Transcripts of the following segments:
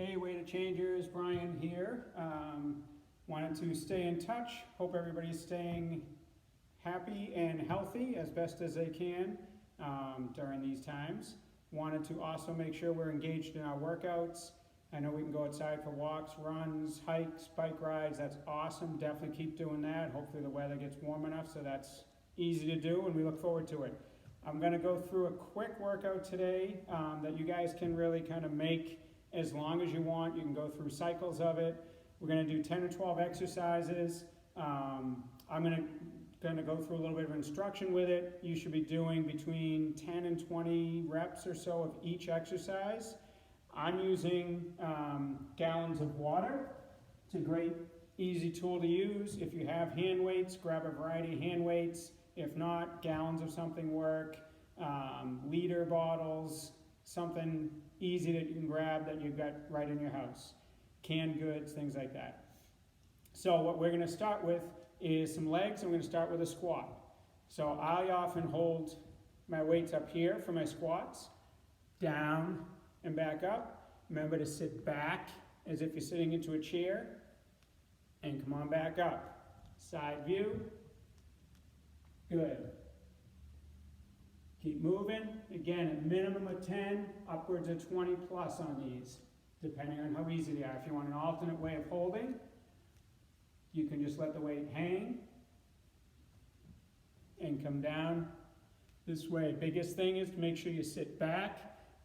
Hey, Weighted Changers, Brian here. Wanted to stay in touch. Hope everybody's staying happy and healthy as best as they can during these times. Wanted to also make sure we're engaged in our workouts. I know we can go outside for walks, runs, hikes, bike rides. That's awesome. Definitely keep doing that. Hopefully the weather gets warm enough so that's easy to do and we look forward to it. I'm going to go through a quick workout today that you guys can really kind of make as long as you want. You can go through cycles of it. We're going to do 10 or 12 exercises. I'm going to go through a little bit of instruction with it. You should be doing between 10 and 20 reps or so of each exercise. I'm using gallons of water. It's a great, easy tool to use. If you have hand weights, grab a variety of hand weights. If not, gallons of something work. Liter bottles, something easy that you can grab that you've got right in your house. Canned goods, things like that. So what we're going to start with is some legs. I'm going to start with a squat. So I often hold my weights up here for my squats, down and back up. Remember to sit back as if you're sitting into a chair, and come on back up. Side view. Good. Keep moving. Again, a minimum of 10, upwards of 20 plus on these, depending on how easy they are. If you want an alternate way of holding, you can just let the weight hang and come down this way. Biggest thing is to make sure you sit back,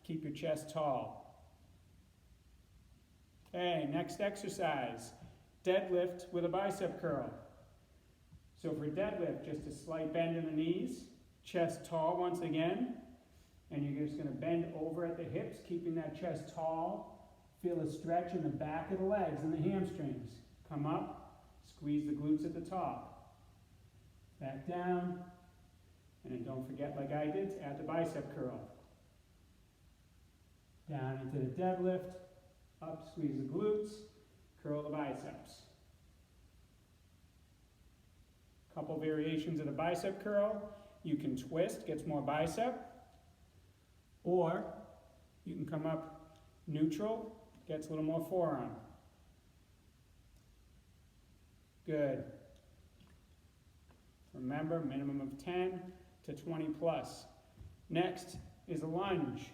keep your chest tall. Okay, next exercise, deadlift with a bicep curl. So for deadlift, just a slight bend in the knees, chest tall once again, and you're just going to bend over at the hips, keeping that chest tall. Feel a stretch in the back of the legs and the hamstrings. Come up, squeeze the glutes at the top. Back down, and then don't forget, like I did, to add the bicep curl. Down into the deadlift, up, squeeze the glutes, curl the biceps. Couple variations of the bicep curl. You can twist, gets more bicep, or you can come up neutral, gets a little more forearm. Good. Remember, minimum of 10 to 20 plus. Next is a lunge.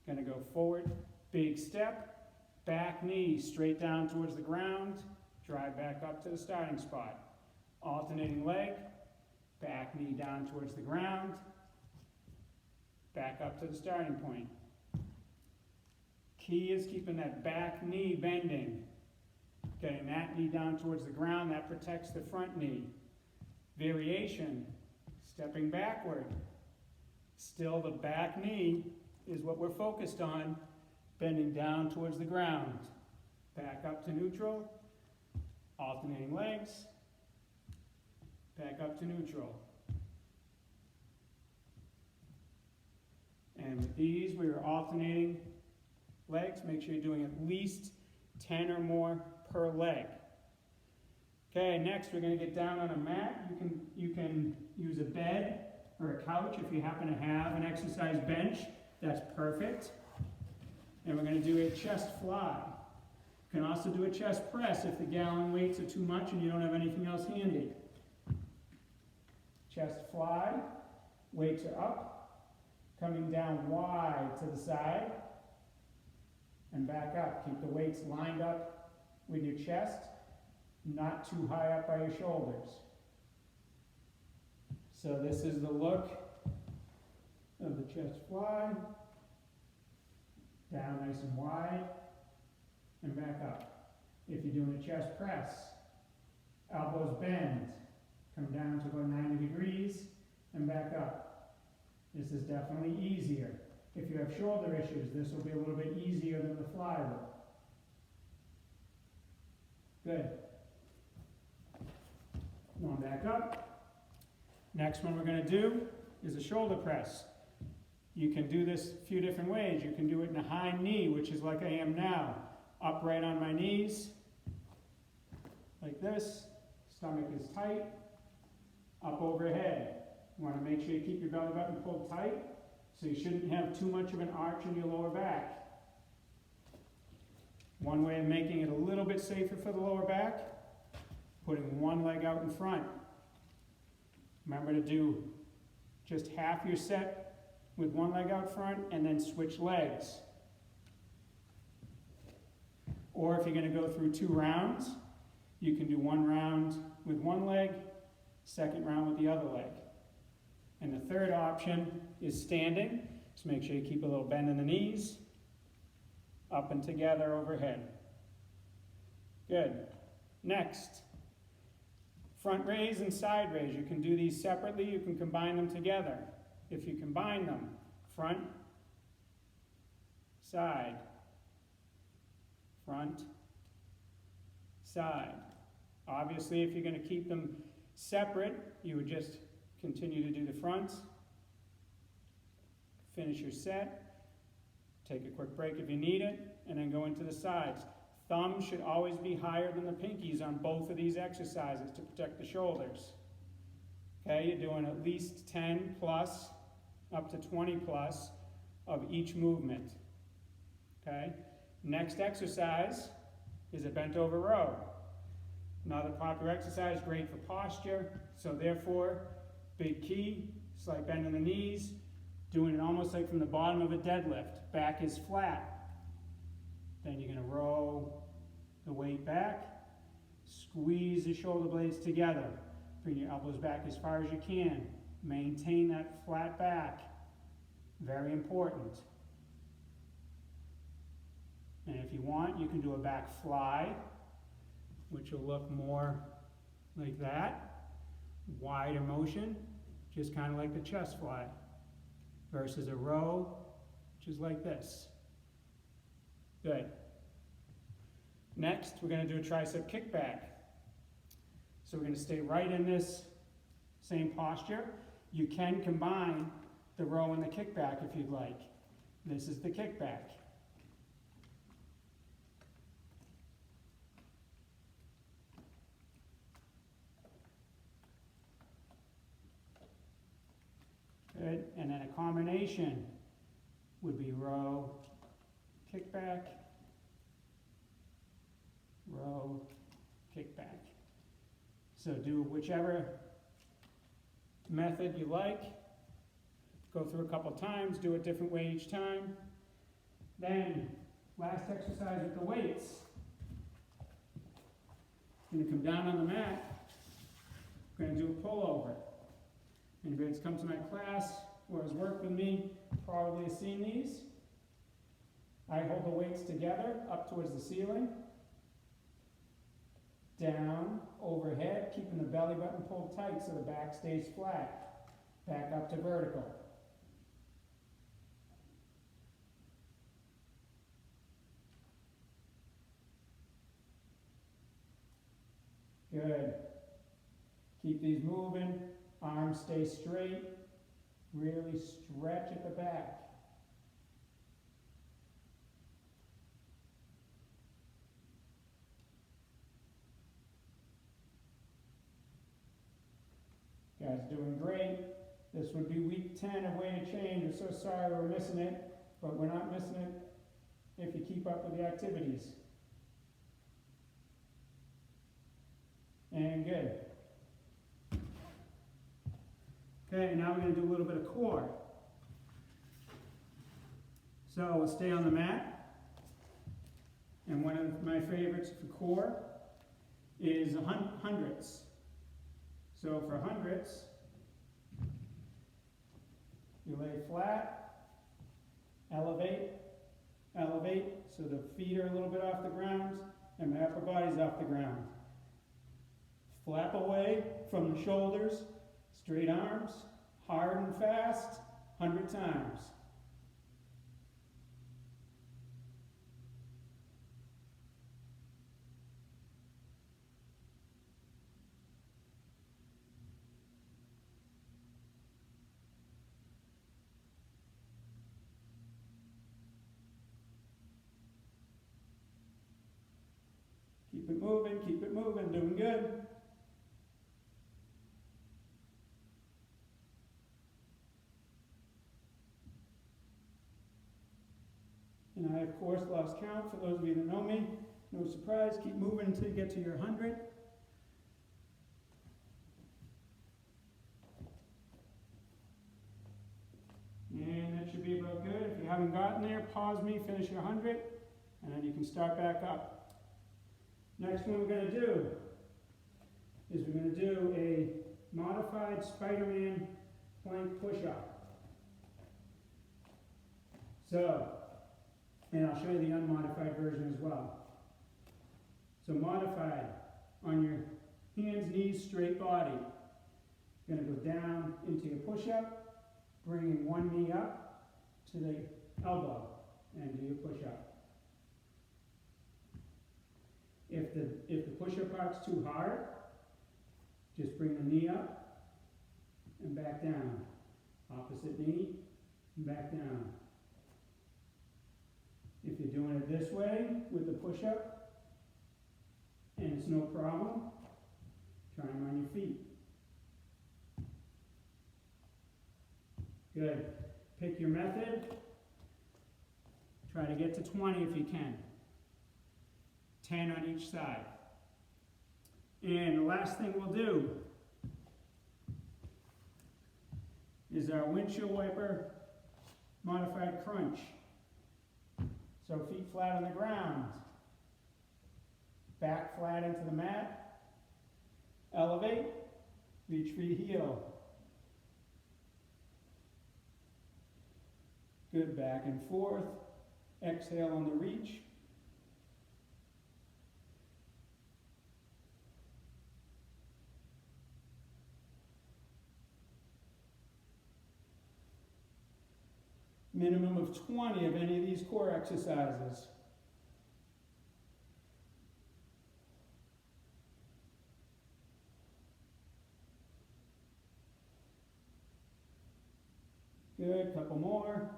Gonna go forward, big step, back knee straight down towards the ground, drive back up to the starting spot. Alternating leg, back knee down towards the ground, back up to the starting point. Key is keeping that back knee bending. Getting that knee down towards the ground, that protects the front knee. Variation, stepping backward. Still the back knee is what we're focused on, bending down towards the ground. Back up to neutral, alternating legs, back up to neutral. And with these, we are alternating legs. Make sure you're doing at least 10 or more per leg. Okay, next we're going to get down on a mat. You can use a bed or a couch if you happen to have an exercise bench. That's perfect. And we're going to do a chest fly. You can also do a chest press if the gallon weights are too much and you don't have anything else handy. Chest fly, weights are up, coming down wide to the side, and back up. Keep the weights lined up with your chest, not too high up by your shoulders. So this is the look of the chest fly, down nice and wide, and back up. If you're doing a chest press, elbows bend, come down to about 90 degrees, and back up. This is definitely easier. If you have shoulder issues, this will be a little bit easier than the fly will. Good. Come on back up. Next one we're going to do is a shoulder press. You can do this a few different ways. You can do it in a high knee, which is like I am now. Upright on my knees, like this. Stomach is tight. Up overhead. You want to make sure you keep your belly button pulled tight, so you shouldn't have too much of an arch in your lower back. One way of making it a little bit safer for the lower back, putting one leg out in front. Remember to do just half your set with one leg out front and then switch legs. Or if you're going to go through 2 rounds, you can do 1 round with one leg, second round with the other leg. And the third option is standing. Just make sure you keep a little bend in the knees, up and together overhead. Good. Next, front raise and side raise. You can do these separately, you can combine them together. If you combine them, front, side, front, side. Obviously, if you're going to keep them separate, you would just continue to do the fronts, finish your set, take a quick break if you need it, and then go into the sides. Thumbs should always be higher than the pinkies on both of these exercises to protect the shoulders. Okay, you're doing at least 10 plus, up to 20 plus of each movement. Okay, next exercise is a bent over row. Another popular exercise, great for posture, so therefore, big key, slight bend in the knees, doing it almost like from the bottom of a deadlift. Back is flat. Then you're going to roll the weight back, squeeze the shoulder blades together, bring your elbows back as far as you can. Maintain that flat back. Very important. And if you want, you can do a back fly, which will look more like that. Wider motion, just kind of like the chest fly, versus a row, which is like this. Good. Next, we're going to do a tricep kickback. So we're going to stay right in this same posture. You can combine the row and the kickback if you'd like. This is the kickback. Good. And then a combination would be row, kickback, row, kickback. So do whichever method you like. Go through a couple times, do it a different way each time. Then, last exercise with the weights. You're going to come down on the mat. We're going to do a pullover. Anybody that's come to my class or has worked with me probably has seen these. I hold the weights together up towards the ceiling. Down, overhead, keeping the belly button pulled tight so the back stays flat. Back up to vertical. Good. Keep these moving. Arms stay straight. Really stretch at the back. Guys, doing great. This would be week 10 of Weight to Change. We're so sorry we're missing it, but we're not missing it if you keep up with the activities. And good. Okay, now we're going to do a little bit of core. So we'll stay on the mat. And one of my favorites for core is hundreds. So for hundreds, you lay flat, elevate, elevate, so the feet are a little bit off the ground, and my upper body's off the ground. Flap away from the shoulders, straight arms, hard and fast, 100 times. Keep it moving, doing good. And I, of course, lost count. For those of you that know me, no surprise, keep moving until you get to your 100. And that should be about good. If you haven't gotten there, pause me, finish your 100, and then you can start back up. Next one we're going to do is we're going to do a modified Spider-Man plank push-up. So, and I'll show you the unmodified version as well. So modified, on your hands, knees, straight body. You're going to go down into your push-up, bringing one knee up to the elbow, and do your push-up. If the push-up part's too hard, just bring the knee up and back down. Opposite knee and back down. If you're doing it this way with the push-up and it's no problem, try them on your feet. Good. Pick your method. Try to get to 20 if you can. 10 on each side. And the last thing we'll do is our windshield wiper modified crunch. So feet flat on the ground, back flat into the mat, elevate, reach for your heel. Good, back and forth, exhale on the reach. Minimum of 20 of any of these core exercises. Good, couple more.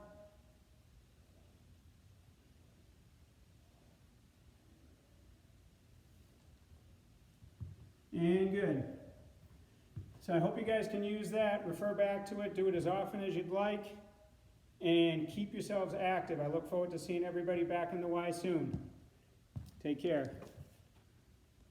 And good. So I hope you guys can use that, refer back to it, do it as often as you'd like. And keep yourselves active. I look forward to seeing everybody back in the Y soon. Take care.